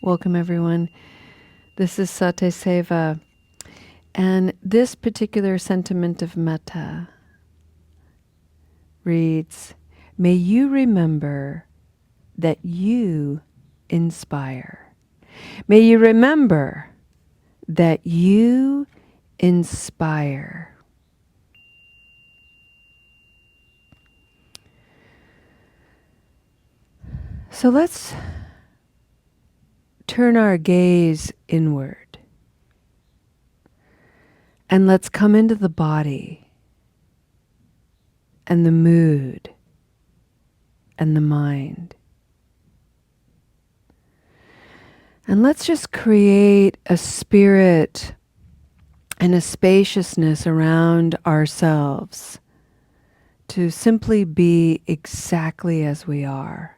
Welcome, everyone. This is SatiSeva, and this particular sentiment of metta reads, "May you remember that you inspire. May you remember that you inspire." So let's turn our gaze inward and let's come into the body and the mood and the mind. And let's just create a spirit and a spaciousness around ourselves to simply be exactly as we are.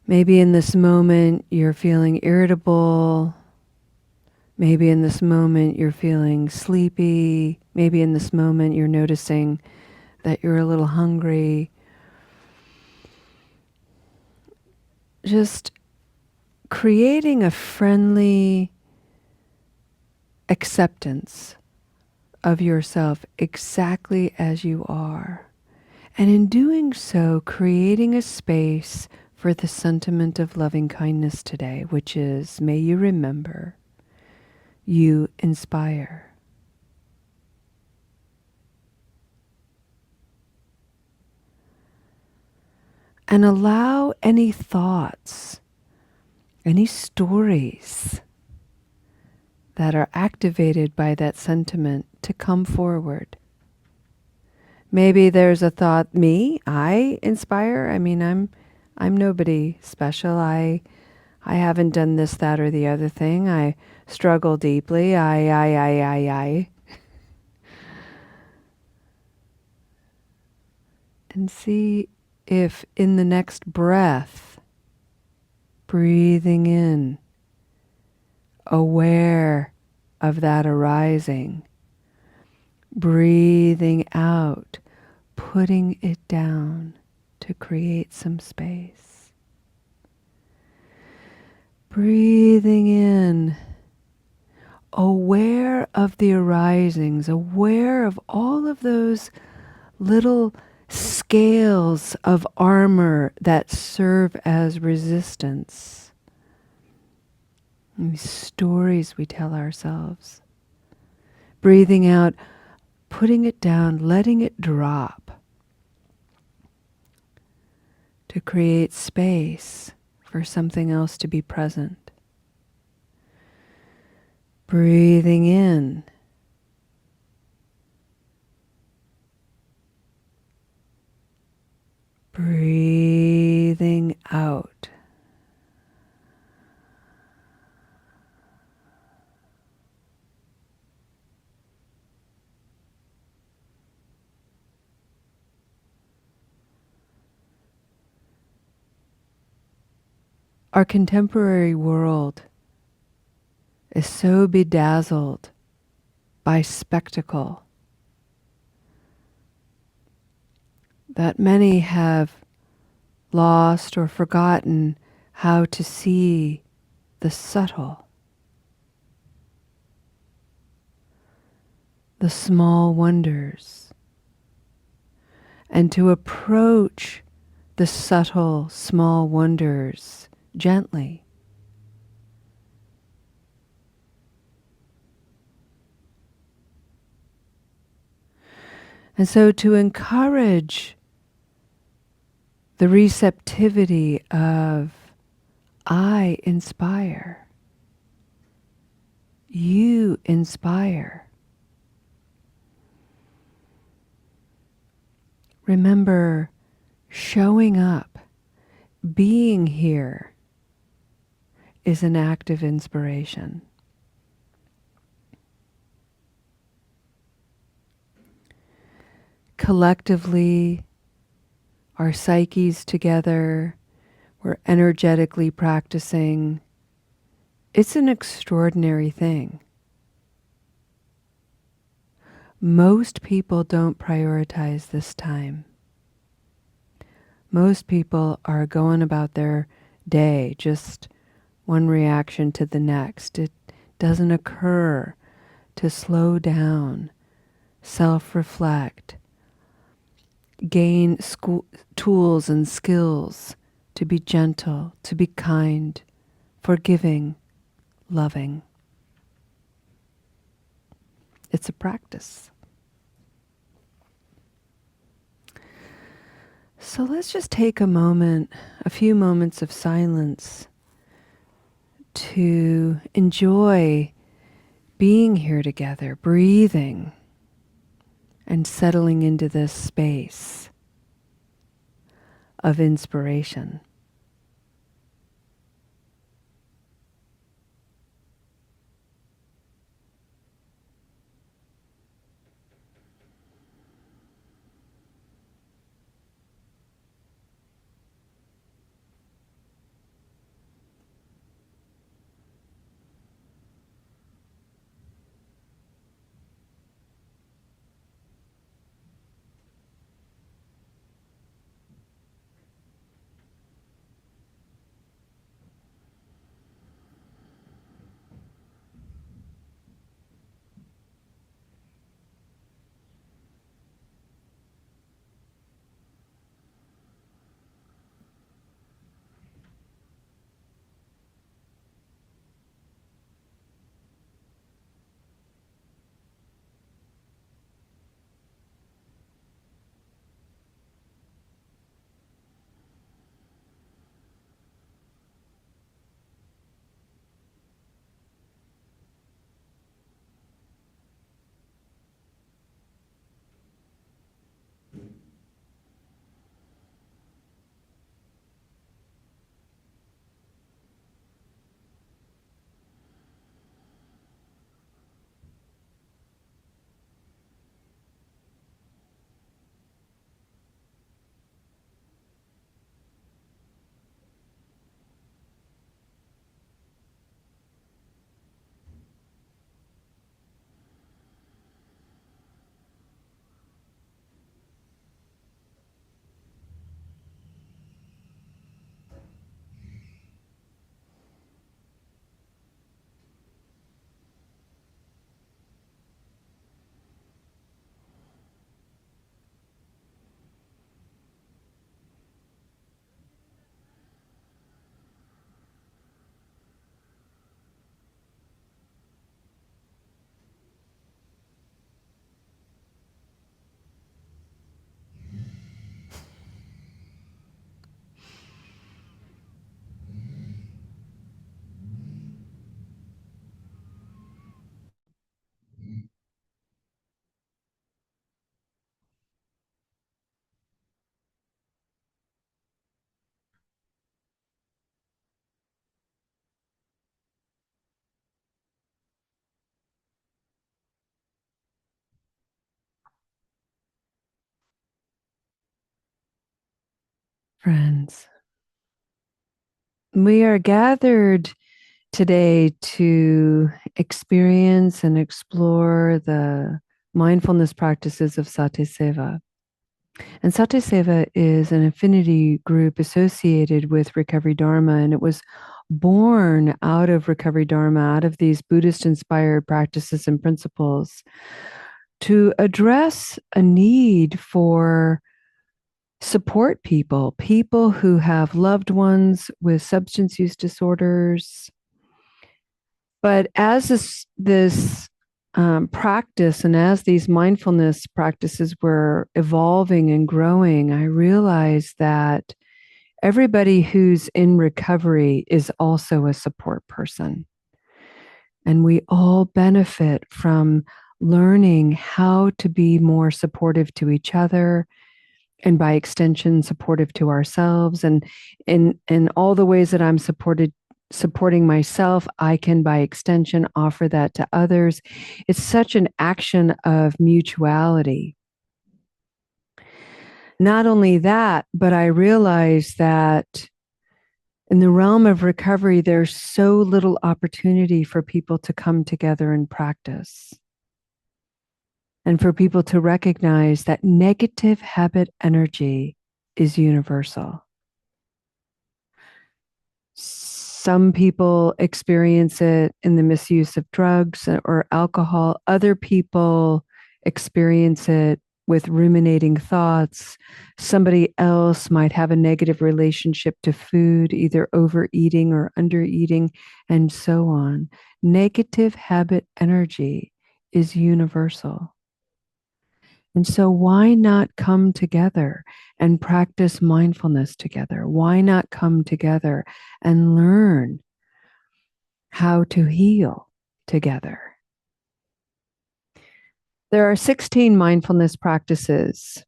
Maybe in this moment you're feeling irritable. Maybe in this moment you're feeling sleepy. Maybe in this moment you're noticing that you're a little hungry. Just creating a friendly acceptance of yourself exactly as you are. And in doing so, creating a space for the sentiment of loving kindness today, which is, may you remember, you inspire. And allow any thoughts, any stories that are activated by that sentiment to come forward. Maybe there's a thought, I inspire. I mean, I'm nobody special. I haven't done this, that, or the other thing. I struggle deeply. I. And see if in the next breath, breathing in, aware of that arising, breathing out, putting it down to create some space. Breathing in, aware of the arisings, aware of all of those little scales of armor that serve as resistance. These stories we tell ourselves. Breathing out, putting it down, letting it drop to create space for something else to be present. Breathing in. Breathing out. Our contemporary world is so bedazzled by spectacle that many have lost or forgotten how to see the subtle, the small wonders, and to approach the subtle, small wonders gently. And so to encourage the receptivity of I inspire, you inspire. Remember, showing up, being here is an act of inspiration. Collectively, our psyches together, we're energetically practicing. It's an extraordinary thing. Most people don't prioritize this time. Most people are going about their day, just one reaction to the next. It doesn't occur to slow down, self-reflect, gain tools and skills to be gentle, to be kind, forgiving, loving. It's a practice. So let's just take a few moments of silence to enjoy being here together, breathing, and settling into this space of inspiration. Friends, we are gathered today to experience and explore the mindfulness practices of SatiSeva. And SatiSeva is an affinity group associated with Recovery Dharma, and it was born out of Recovery Dharma, out of these Buddhist inspired practices and principles to address a need for support people who have loved ones with substance use disorders. But as this practice and as these mindfulness practices were evolving and growing, I realized that everybody who's in recovery is also a support person. And we all benefit from learning how to be more supportive to each other, and by extension supportive to ourselves, and in all the ways that I'm supporting myself, I can by extension offer that to others. It's such an action of mutuality. Not only that, but I realize that in the realm of recovery, there's so little opportunity for people to come together and practice, and for people to recognize that negative habit energy is universal. Some people experience it in the misuse of drugs or alcohol. Other people experience it with ruminating thoughts. Somebody else might have a negative relationship to food, either overeating or undereating, and so on. Negative habit energy is universal. And so, why not come together and practice mindfulness together? Why not come together and learn how to heal together? There are 16 mindfulness practices,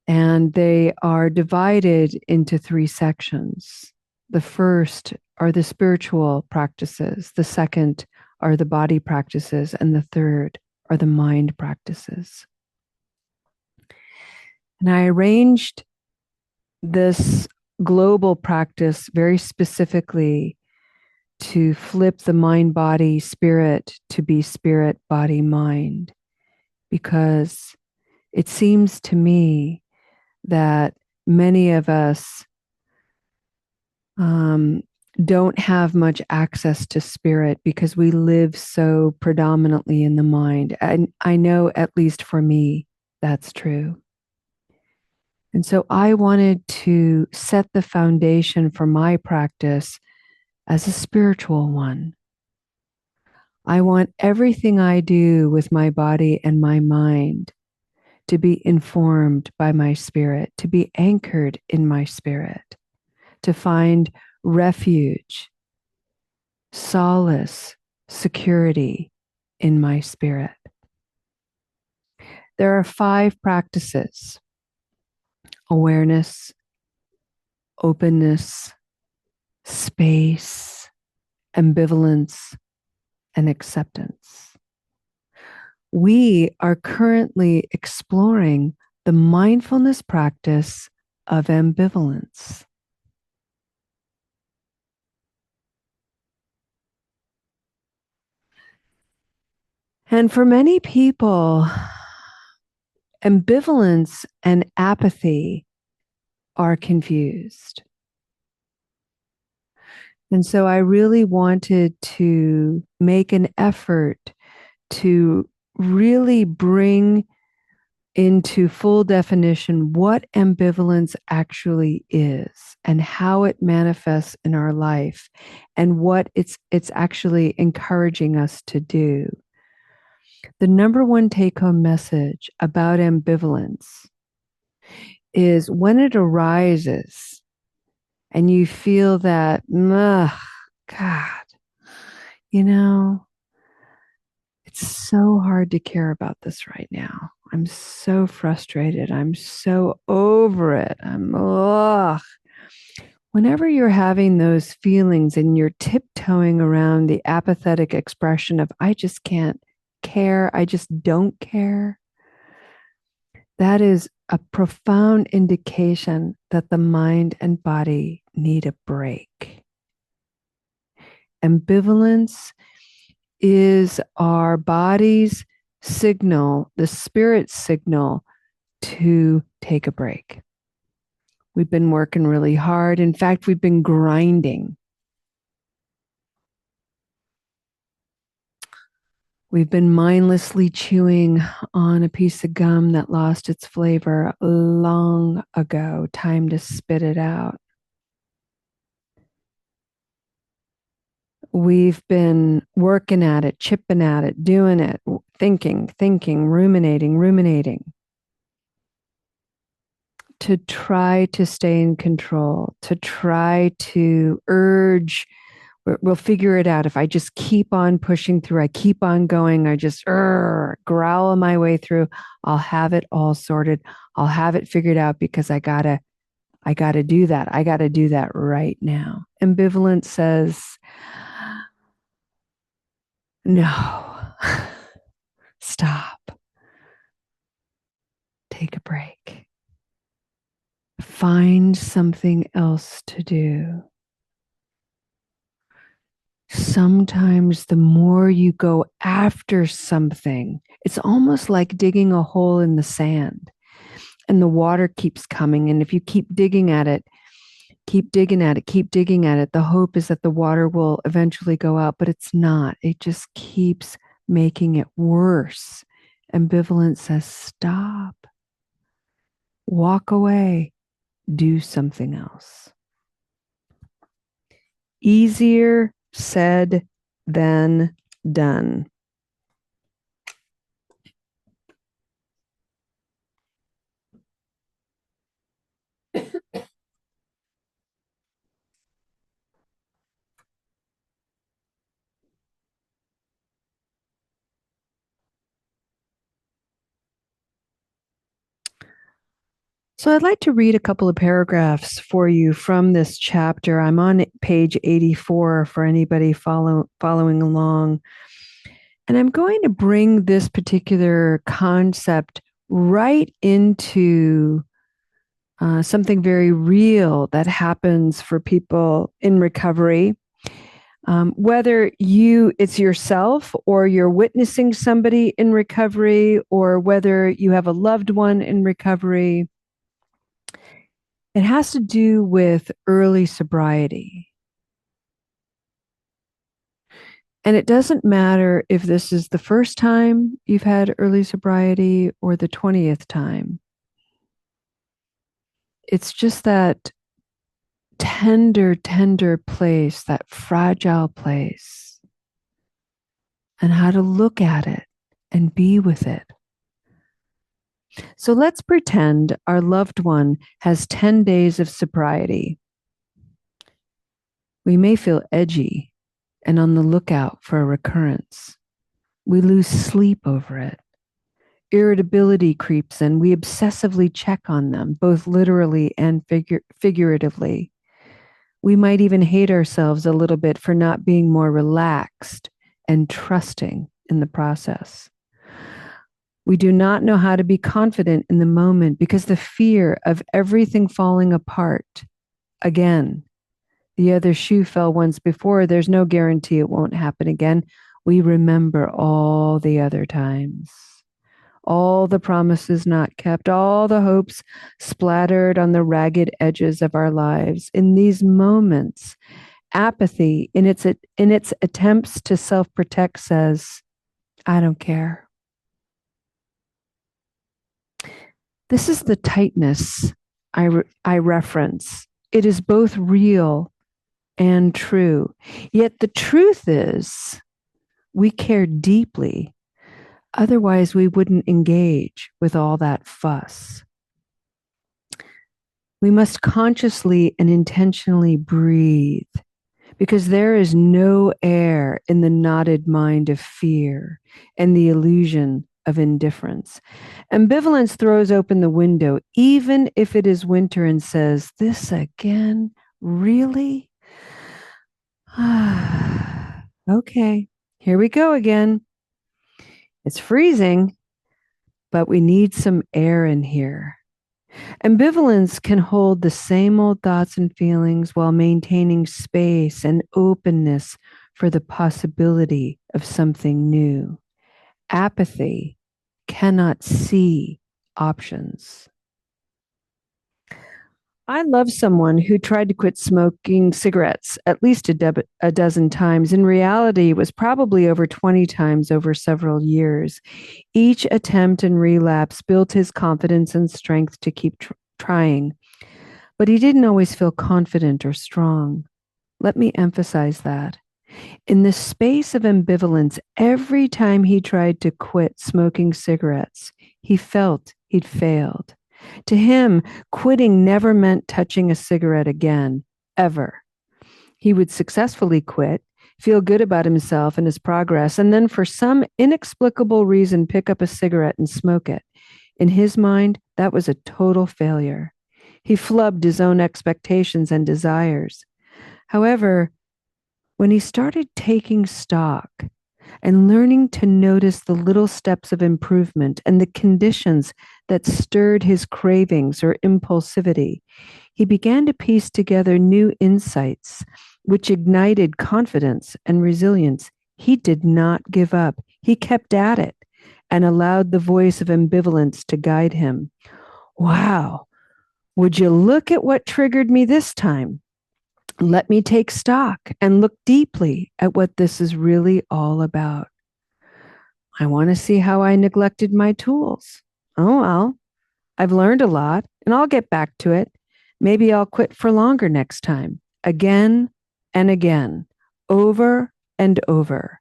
and they are divided into 3 sections. The first are the spiritual practices, the second are the body practices, and the third are the mind practices. And I arranged this global practice very specifically to flip the mind, body, spirit to be spirit, body, mind, because it seems to me that many of us don't have much access to spirit because we live so predominantly in the mind. And I know, at least for me, that's true. And so I wanted to set the foundation for my practice as a spiritual one. I want everything I do with my body and my mind to be informed by my spirit, to be anchored in my spirit, to find refuge, solace, security in my spirit. There are 5 practices: awareness, openness, space, ambivalence, and acceptance. We are currently exploring the mindfulness practice of ambivalence. And for many people, ambivalence and apathy are confused. And so I really wanted to make an effort to really bring into full definition what ambivalence actually is and how it manifests in our life and what it's actually encouraging us to do. The number one take-home message about ambivalence is when it arises and you feel that, God, it's so hard to care about this right now. I'm so frustrated. I'm so over it. Whenever you're having those feelings and you're tiptoeing around the apathetic expression of, I just can't care, I just don't care, that is a profound indication that the mind and body need a break. Ambivalence is our body's signal, the spirit's signal to take a break. We've been working really hard. In fact, we've been grinding. We've been mindlessly chewing on a piece of gum that lost its flavor long ago. Time to spit it out. We've been working at it, chipping at it, doing it, thinking, ruminating, to try to stay in control, to try to urge, we'll figure it out. If I just keep on pushing through, I keep on going, I just growl my way through, I'll have it all sorted. I'll have it figured out because I gotta do that. I gotta do that right now. Ambivalence says, no, stop, take a break, find something else to do. Sometimes the more you go after something, it's almost like digging a hole in the sand. and the water keeps coming. And if you keep digging at it, keep digging at it, keep digging at it, the hope is that the water will eventually go out, but it's not. It just keeps making it worse. Ambivalence says, stop, walk away, do something else. Easier said than done. So I'd like to read a couple of paragraphs for you from this chapter. I'm on page 84 for anybody following along. And I'm going to bring this particular concept right into something very real that happens for people in recovery. Whether it's yourself or you're witnessing somebody in recovery, or whether you have a loved one in recovery, it has to do with early sobriety. And it doesn't matter if this is the first time you've had early sobriety or the 20th time. It's just that tender, tender place, that fragile place, and how to look at it and be with it. So let's pretend our loved one has 10 days of sobriety. We may feel edgy and on the lookout for a recurrence. We lose sleep over it. Irritability creeps in. We obsessively check on them, both literally and figuratively. We might even hate ourselves a little bit for not being more relaxed and trusting in the process. We do not know how to be confident in the moment because the fear of everything falling apart. Again, the other shoe fell once before. There's no guarantee it won't happen again. We remember all the other times, all the promises not kept, all the hopes splattered on the ragged edges of our lives. In these moments, apathy, in its attempts to self-protect, says, I don't care. This is the tightness I reference. It is both real and true. Yet the truth is, we care deeply. Otherwise, we wouldn't engage with all that fuss. We must consciously and intentionally breathe, because there is no air in the knotted mind of fear and the illusion of indifference. Ambivalence throws open the window, even if it is winter, and says, this again? Really? Okay, here we go again. It's freezing, but we need some air in here. Ambivalence can hold the same old thoughts and feelings while maintaining space and openness for the possibility of something new. Apathy cannot see options. I love someone who tried to quit smoking cigarettes at least a dozen times. In reality, it was probably over 20 times over several years. Each attempt and relapse built his confidence and strength to keep trying. But he didn't always feel confident or strong. Let me emphasize that. In the space of ambivalence, every time he tried to quit smoking cigarettes, he felt he'd failed. To him, quitting never meant touching a cigarette again, ever. He would successfully quit, feel good about himself and his progress, and then for some inexplicable reason pick up a cigarette and smoke it. In his mind, that was a total failure. He flubbed his own expectations and desires. However, when he started taking stock and learning to notice the little steps of improvement and the conditions that stirred his cravings or impulsivity, he began to piece together new insights, which ignited confidence and resilience. He did not give up. He kept at it and allowed the voice of ambivalence to guide him. Wow, would you look at what triggered me this time? Let me take stock and look deeply at what this is really all about. I want to see how I neglected my tools. Oh, well, I've learned a lot and I'll get back to it. Maybe I'll quit for longer next time. Again and again, over and over.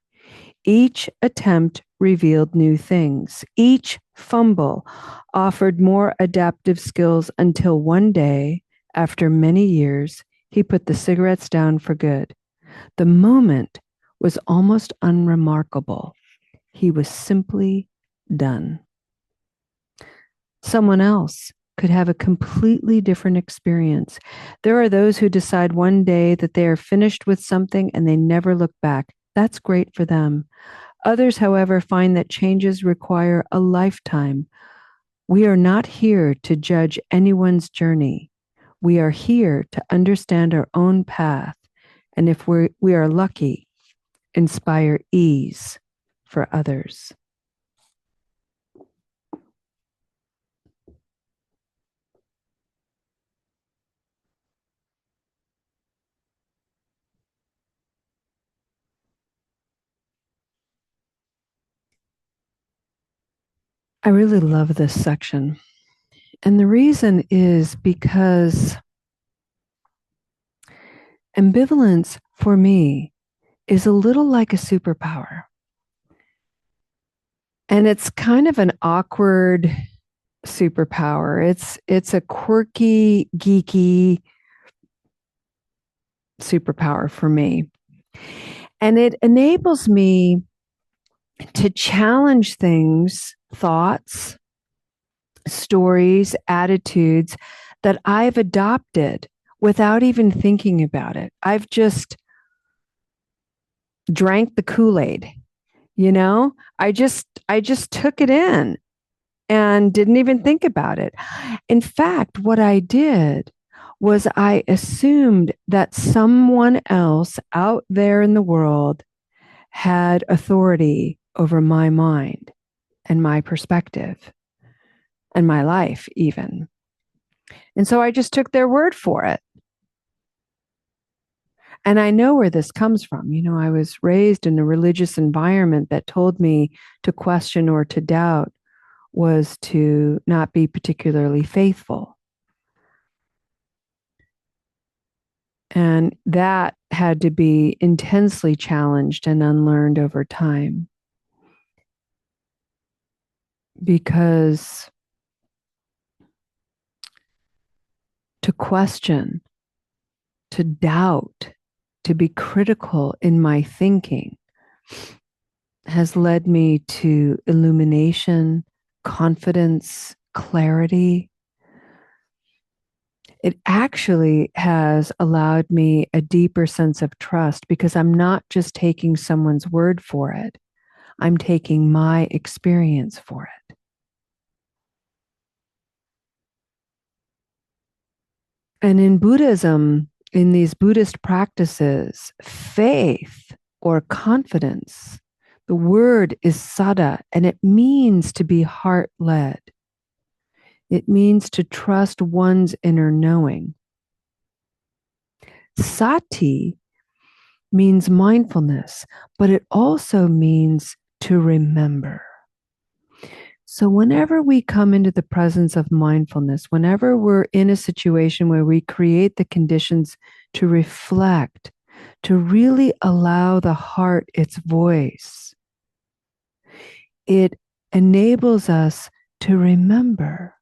Each attempt revealed new things. Each fumble offered more adaptive skills until one day, after many years, he put the cigarettes down for good. The moment was almost unremarkable. He was simply done. Someone else could have a completely different experience. There are those who decide one day that they are finished with something and they never look back. That's great for them. Others, however, find that changes require a lifetime. We are not here to judge anyone's journey. We are here to understand our own path, and if we are lucky, inspire ease for others. I really love this section. And the reason is because ambivalence for me is a little like a superpower. And it's kind of an awkward superpower. It's a quirky, geeky superpower for me. And it enables me to challenge things, thoughts, stories, attitudes that I've adopted without even thinking about it. I've just drank the Kool-Aid, you know? I just took it in and didn't even think about it. In fact, what I did was I assumed that someone else out there in the world had authority over my mind and my perspective and my life, even. And so I just took their word for it. And I know where this comes from. You know, I was raised in a religious environment that told me to question or to doubt was to not be particularly faithful. And that had to be intensely challenged and unlearned over time. Because to question, to doubt, to be critical in my thinking has led me to illumination, confidence, clarity. It actually has allowed me a deeper sense of trust because I'm not just taking someone's word for it, I'm taking my experience for it. And in Buddhism, in these Buddhist practices, faith or confidence, the word is sada, and it means to be heart led. It means to trust one's inner knowing. Sati means mindfulness, but it also means to remember. So, whenever we come into the presence of mindfulness, whenever we're in a situation where we create the conditions to reflect, to really allow the heart its voice, it enables us to remember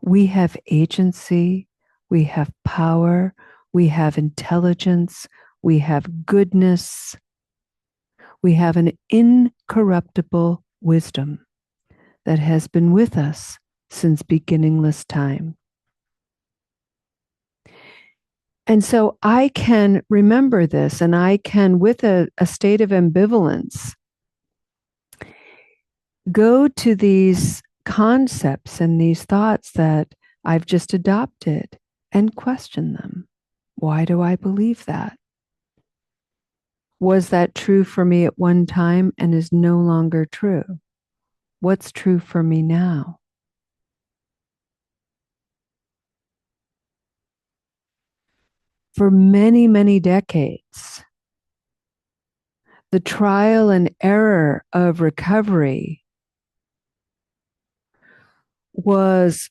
we have agency, we have power, we have intelligence, we have goodness, we have an incorruptible wisdom that has been with us since beginningless time. And so I can remember this, and I can, with a state of ambivalence, go to these concepts and these thoughts that I've just adopted and question them. Why do I believe that? Was that true for me at one time and is no longer true? What's true for me now? For many, many decades, the trial and error of recovery was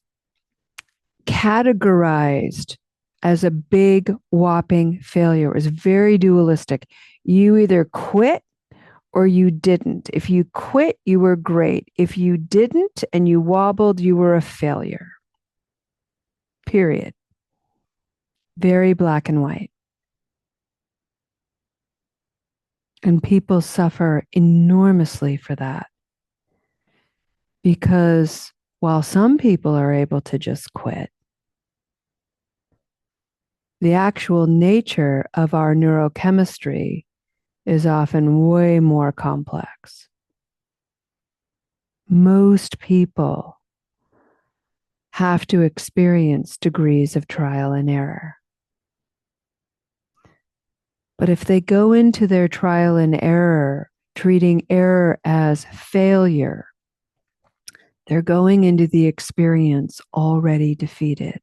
categorized as a big whopping failure. It was very dualistic. You either quit or you didn't. If you quit, you were great. If you didn't and you wobbled, you were a failure. Period. Very black and white. And people suffer enormously for that. Because while some people are able to just quit, the actual nature of our neurochemistry is often way more complex. Most people have to experience degrees of trial and error. But if they go into their trial and error, treating error as failure, they're going into the experience already defeated.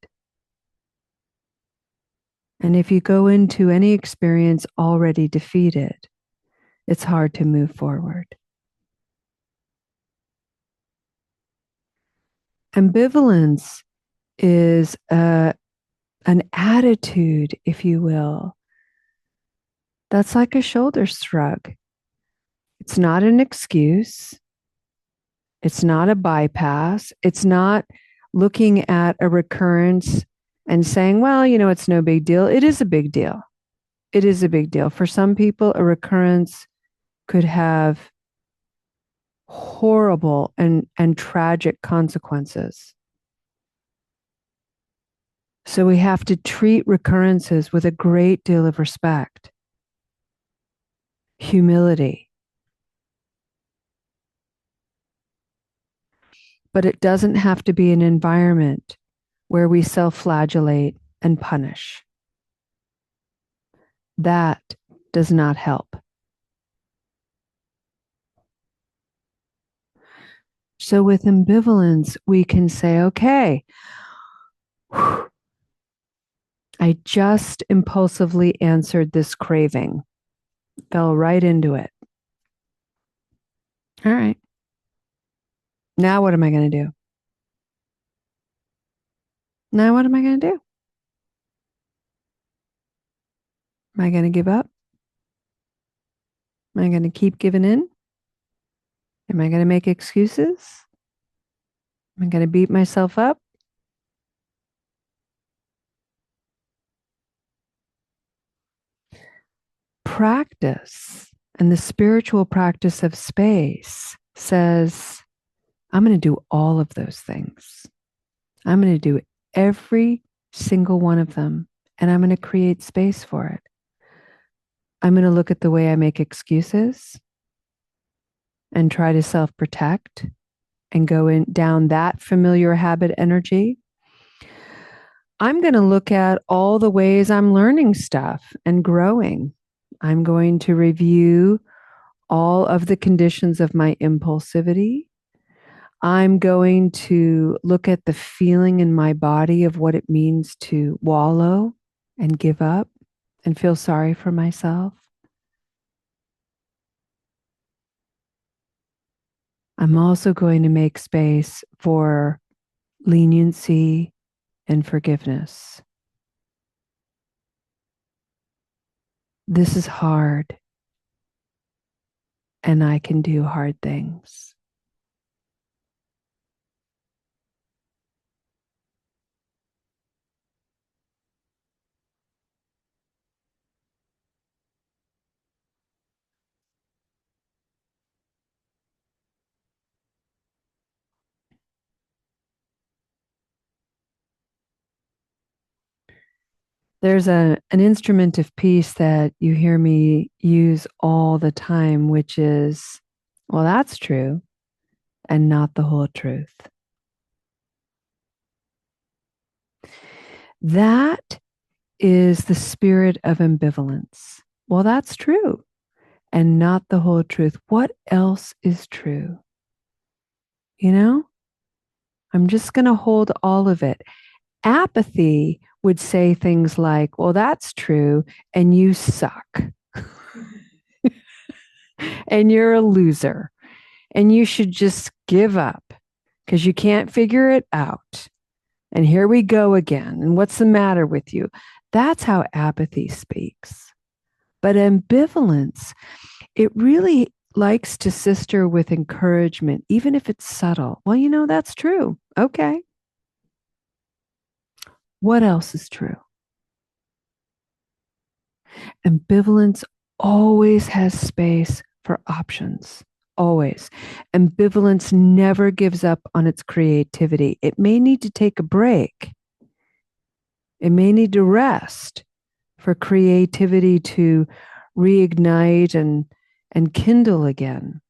And if you go into any experience already defeated, it's hard to move forward. Ambivalence is an attitude, if you will, that's like a shoulder shrug. It's not an excuse. It's not a bypass. It's not looking at a recurrence and saying, well, it's no big deal. It is a big deal. It is a big deal. For some people, a recurrence could have horrible and tragic consequences. So we have to treat recurrences with a great deal of respect, humility. But it doesn't have to be an environment where we self-flagellate and punish. That does not help. So with ambivalence, we can say, okay, I just impulsively answered this craving, fell right into it. All right. Now what am I going to do? Now what am I going to do? Am I going to give up? Am I going to keep giving in? Am I going to make excuses? Am I going to beat myself up? Practice and the spiritual practice of space says, I'm going to do all of those things. I'm going to do every single one of them, and I'm going to create space for it. I'm going to look at the way I make excuses and try to self-protect and go in down that familiar habit energy. I'm going to look at all the ways I'm learning stuff and growing. I'm going to review all of the conditions of my impulsivity. I'm going to look at the feeling in my body of what it means to wallow and give up and feel sorry for myself. I'm also going to make space for leniency and forgiveness. This is hard, and I can do hard things. There's an instrument of peace that you hear me use all the time, which is, well, that's true, and not the whole truth. That is the spirit of ambivalence. Well, that's true, and not the whole truth. What else is true? I'm just going to hold all of it. Apathy would say things like, well, that's true, and you suck, and you're a loser, and you should just give up because you can't figure it out. And here we go again. And what's the matter with you? That's how apathy speaks. But ambivalence, it really likes to sister with encouragement, even if it's subtle. Well, that's true. Okay. What else is true? Ambivalence always has space for options. Always. Ambivalence never gives up on its creativity. It may need to take a break. It may need to rest for creativity to reignite and kindle again.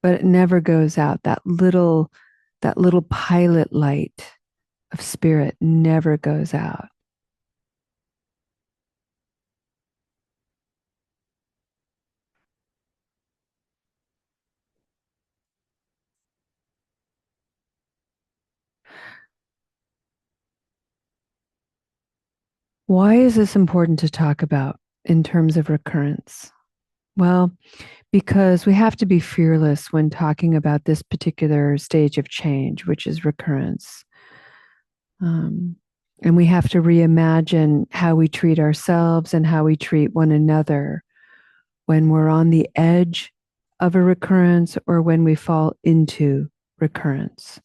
But it never goes out. That little pilot light of spirit never goes out. Why is this important to talk about in terms of recurrence? Well, because we have to be fearless when talking about this particular stage of change, which is recurrence. Um, and we have to reimagine how we treat ourselves and how we treat one another when we're on the edge of a recurrence or when we fall into recurrence.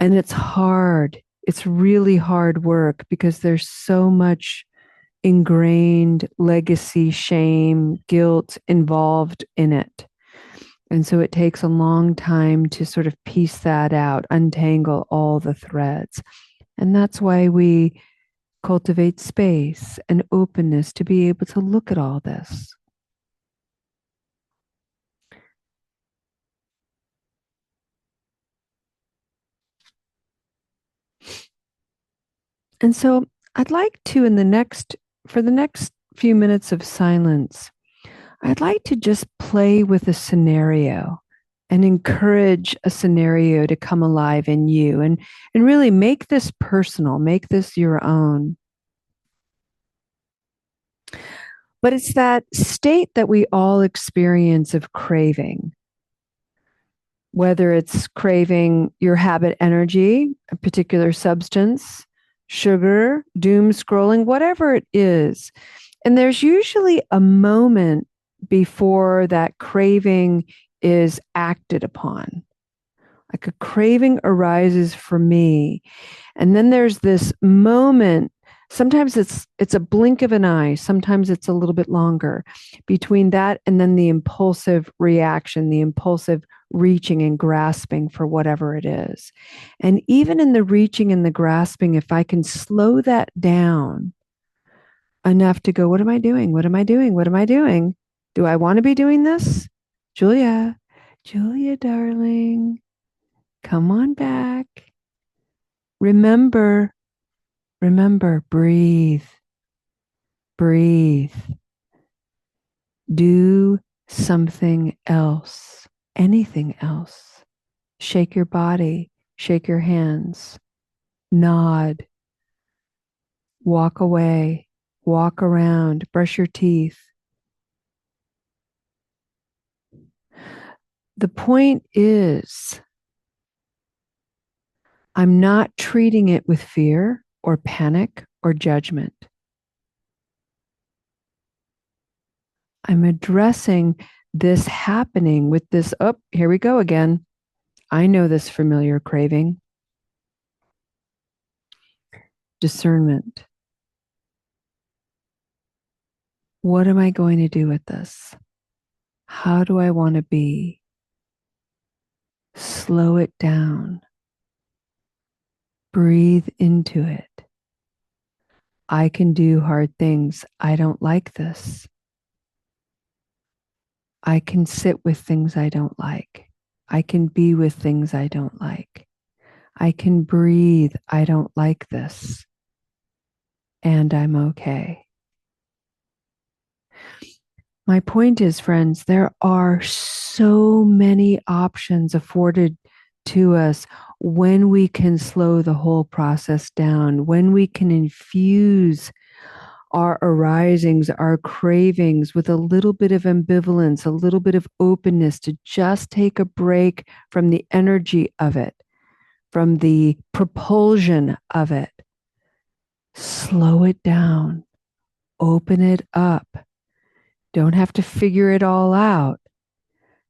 And it's hard. It's really hard work because there's so much ingrained legacy, shame, guilt involved in it. And so it takes a long time to sort of piece that out, untangle all the threads. And that's why we cultivate space and openness to be able to look at all this. And so I'd like to, for the next few minutes of silence, I'd like to just play with a scenario and encourage a scenario to come alive in you and really make this personal, make this your own. But it's that state that we all experience of craving, whether it's craving your habit energy, a particular substance, sugar, doom scrolling, whatever it is. And there's usually a moment before that craving is acted upon. Like a craving arises for me. And then there's this moment. Sometimes it's a blink of an eye. Sometimes it's a little bit longer between that and then the impulsive reaction, the impulsive reaching and grasping for whatever it is. And even in the reaching and the grasping, if I can slow that down enough to go, what am I doing? What am I doing? What am I doing? Do I want to be doing this? Julia, Julia, darling, come on back. Remember, remember, breathe, breathe. Do something else, anything else. Shake your body, shake your hands, nod, walk away, walk around, brush your teeth. The point is, I'm not treating it with fear or panic or judgment. I'm addressing this happening with this, oh, here we go again. I know this familiar craving. Discernment. What am I going to do with this? How do I want to be? Slow it down. Breathe into it. I can do hard things. I don't like this. I can sit with things I don't like. I can be with things I don't like. I can breathe. I don't like this. And I'm okay. My point is, friends, there are so many options afforded to us when we can slow the whole process down, when we can infuse our arisings, our cravings with a little bit of ambivalence, a little bit of openness to just take a break from the energy of it, from the propulsion of it. Slow it down, open it up. Don't have to figure it all out.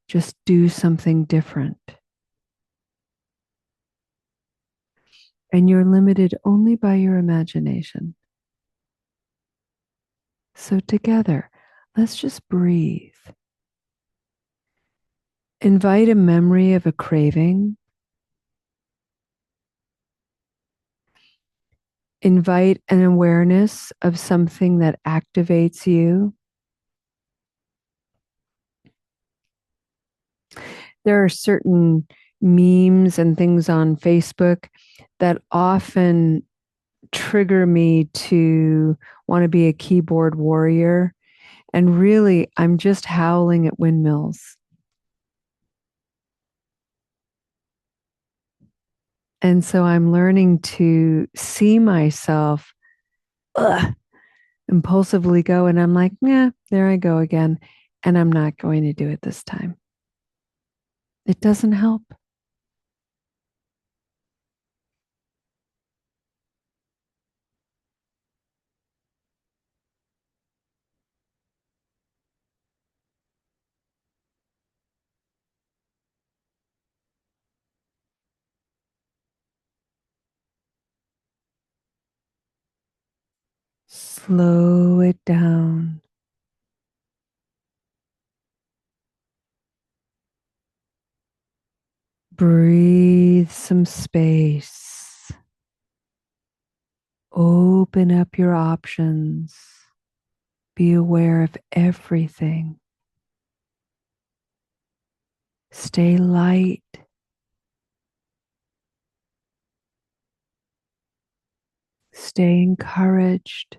Just do something different. And you're limited only by your imagination. So, together, let's just breathe. Invite a memory of a craving. Invite an awareness of something that activates you. There are certain memes and things on Facebook that often trigger me to want to be a keyboard warrior. And really, I'm just howling at windmills. And so I'm learning to see myself impulsively go, and I'm like, yeah, there I go again. And I'm not going to do it this time. It doesn't help. Slow it down. Breathe some space. Open up your options. Be aware of everything. Stay light. Stay encouraged.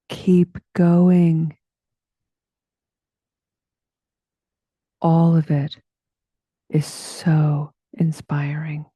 Keep going. All of it is so inspiring.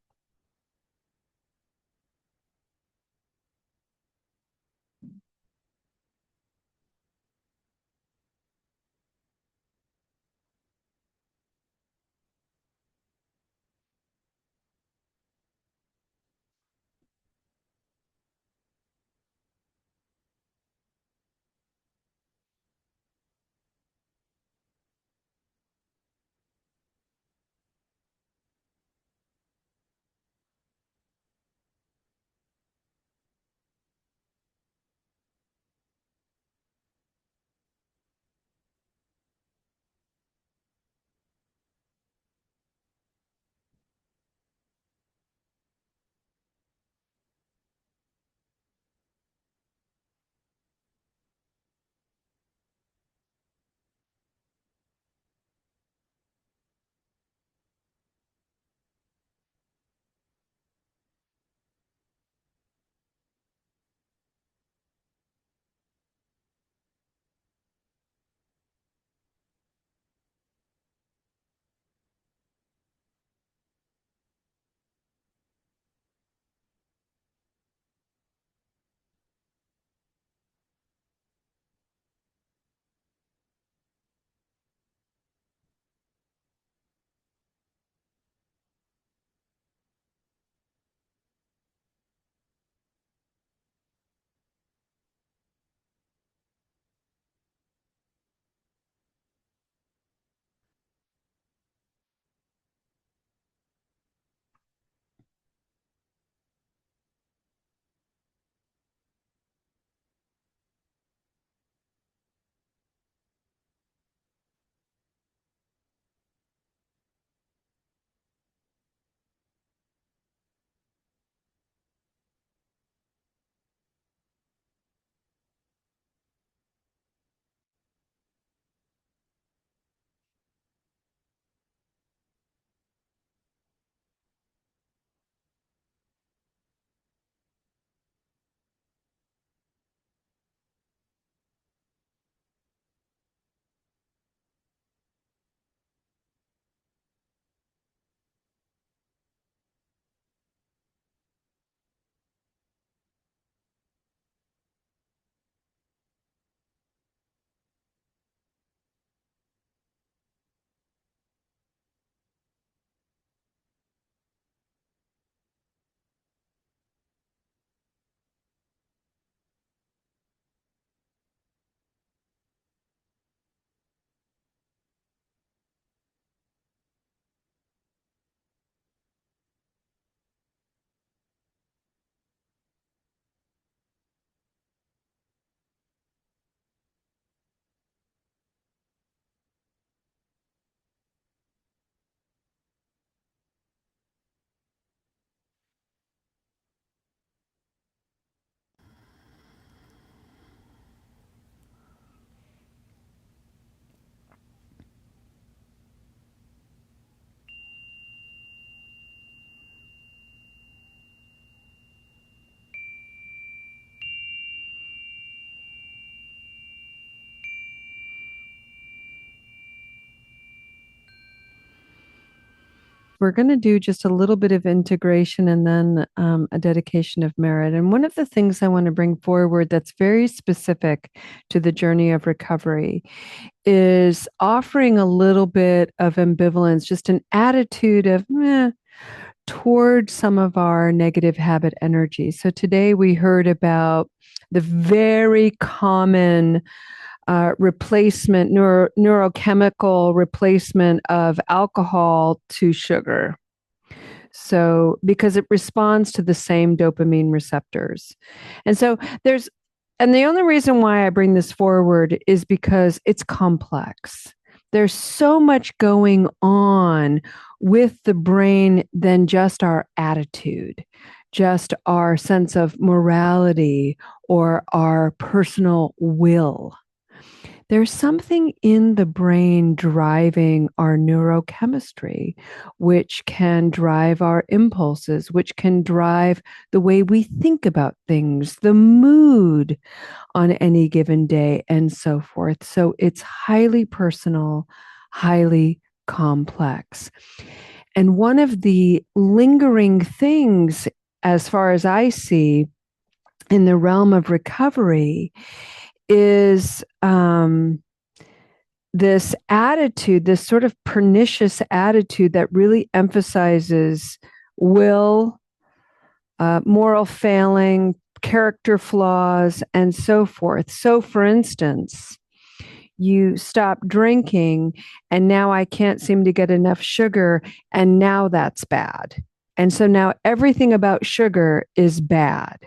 we're going to do just a little bit of integration and then a dedication of merit. And one of the things I want to bring forward that's very specific to the journey of recovery is offering a little bit of ambivalence, just an attitude of meh, toward some of our negative habit energy. So today we heard about the very common replacement, neurochemical replacement of alcohol to sugar. So, because it responds to the same dopamine receptors. And so and the only reason why I bring this forward is because it's complex. There's so much going on with the brain than just our attitude, just our sense of morality or our personal will. There's something in the brain driving our neurochemistry, which can drive our impulses, which can drive the way we think about things, the mood on any given day, and so forth. So it's highly personal, highly complex. And one of the lingering things, as far as I see, in the realm of recovery is this attitude, this sort of pernicious attitude that really emphasizes will, moral failing, character flaws, and so forth. So, for instance, you stop drinking, and now I can't seem to get enough sugar, and now that's bad. And so now everything about sugar is bad.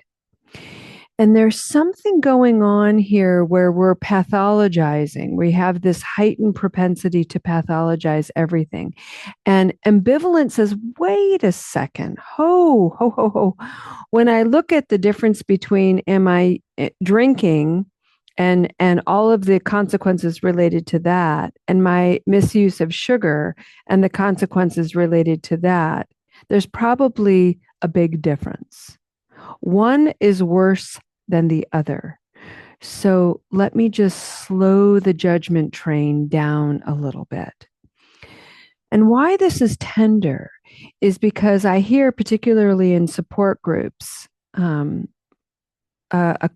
And there's something going on here where we're pathologizing. We have this heightened propensity to pathologize everything. And ambivalence says, wait a second, ho, ho, ho, ho. When I look at the difference between am I drinking and all of the consequences related to that, and my misuse of sugar and the consequences related to that, there's probably a big difference. One is worse than the other. So let me just slow the judgment train down a little bit. And why this is tender is because I hear, particularly in support groups, a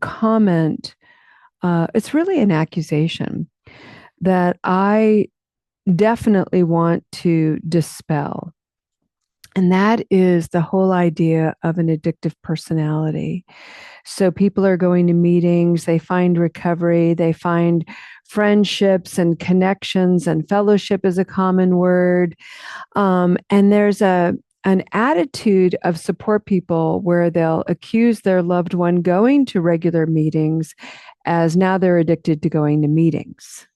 comment, it's really an accusation that I definitely want to dispel. And that is the whole idea of an addictive personality. So people are going to meetings, they find recovery, they find friendships and connections, and fellowship is a common word. And there's an attitude of support people where they'll accuse their loved one going to regular meetings as now they're addicted to going to meetings.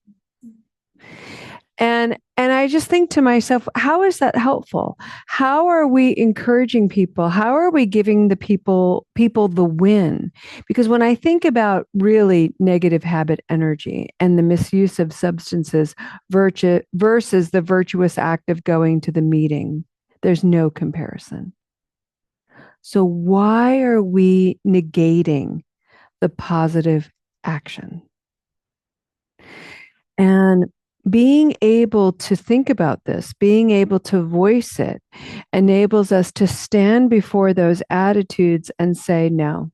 And I just think to myself, how is that helpful? How are we encouraging people? How are we giving the people the win? Because when I think about really negative habit energy and the misuse of substances versus the virtuous act of going to the meeting, there's no comparison. So why are we negating the positive action? And being able to think about this, being able to voice it, enables us to stand before those attitudes and say, no,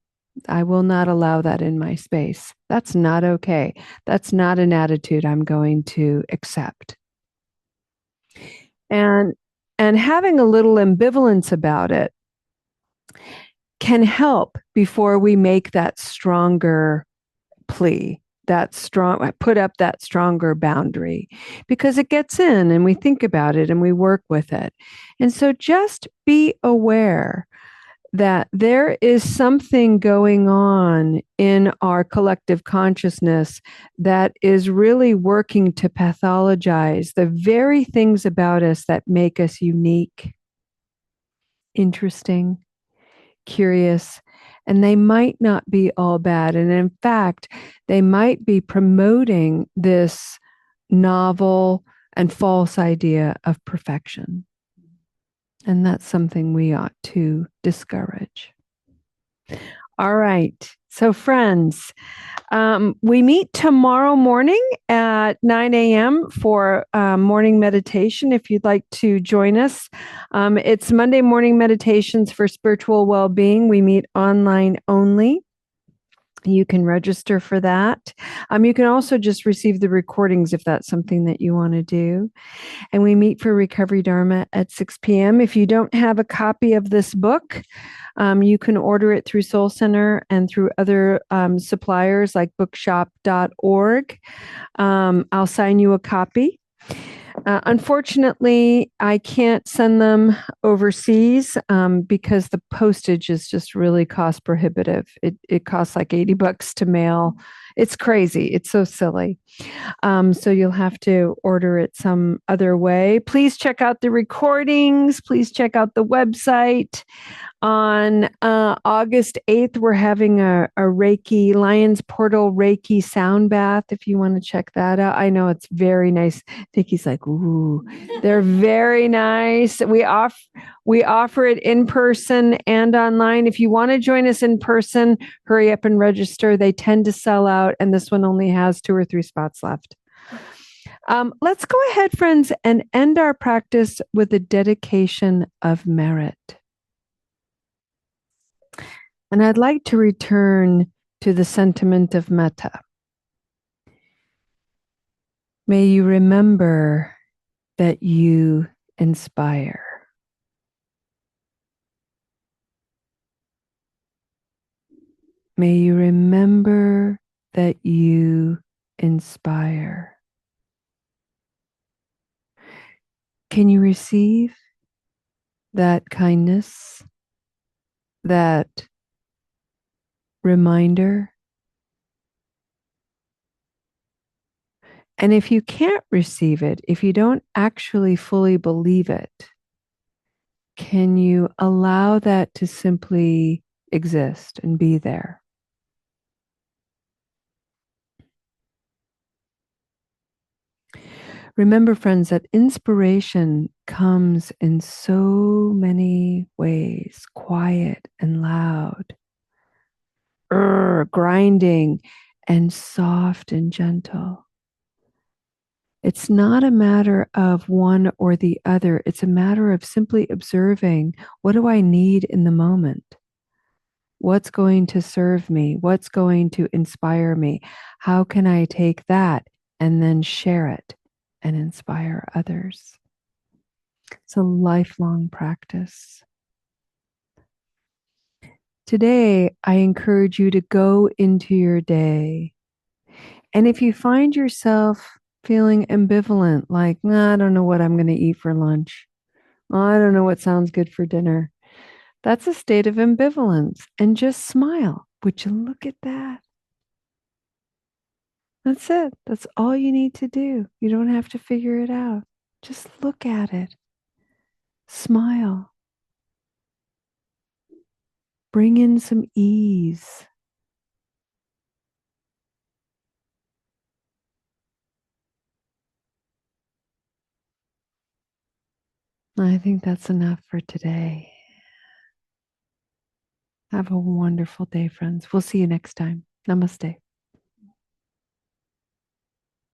I will not allow that in my space. That's not okay. That's not an attitude I'm going to accept. And having a little ambivalence about it can help before we make that stronger plea, put up that stronger boundary, because it gets in and we think about it and we work with it. And so just be aware that there is something going on in our collective consciousness that is really working to pathologize the very things about us that make us unique, interesting, curious, and they might not be all bad. And in fact, they might be promoting this novel and false idea of perfection. And that's something we ought to discourage. All right. So, friends, we meet tomorrow morning at 9 a.m. for morning meditation. If you'd like to join us, it's Monday morning meditations for spiritual well being. We meet online only. You can register for that. You can also just receive the recordings if that's something that you want to do. And we meet for Recovery Dharma at 6 p.m. If you don't have a copy of this book, you can order it through Soul Center and through other suppliers like bookshop.org. I'll sign you a copy. Unfortunately, I can't send them overseas because the postage is just really cost prohibitive. It costs like $80 to mail. It's crazy. It's so silly. So you'll have to order it some other way. Please check out the recordings. Please check out the website. On August 8th, we're having a Reiki, Lion's Portal Reiki sound bath if you want to check that out. I know it's very nice. Vicky's like, ooh, they're very nice. We offer it in person and online. If you want to join us in person, hurry up and register. They tend to sell out, and this one only has 2 or 3 spots left. Let's go ahead, friends, and end our practice with a dedication of merit. And I'd like to return to the sentiment of metta. May you remember that you inspire. May you remember that you inspire. Can you receive that kindness, that reminder? And if you can't receive it, if you don't actually fully believe it, can you allow that to simply exist and be there? Remember, friends, that inspiration comes in so many ways, quiet and loud, grinding and soft and gentle. It's not a matter of one or the other. It's a matter of simply observing, what do I need in the moment? What's going to serve me? What's going to inspire me? How can I take that and then share it and inspire others? It's a lifelong practice. Today, I encourage you to go into your day. And if you find yourself feeling ambivalent, like, nah, I don't know what I'm going to eat for lunch. I don't know what sounds good for dinner. That's a state of ambivalence. And just smile. Would you look at that? That's it. That's all you need to do. You don't have to figure it out. Just look at it. Smile. Bring in some ease. I think that's enough for today. Have a wonderful day, friends. We'll see you next time. Namaste.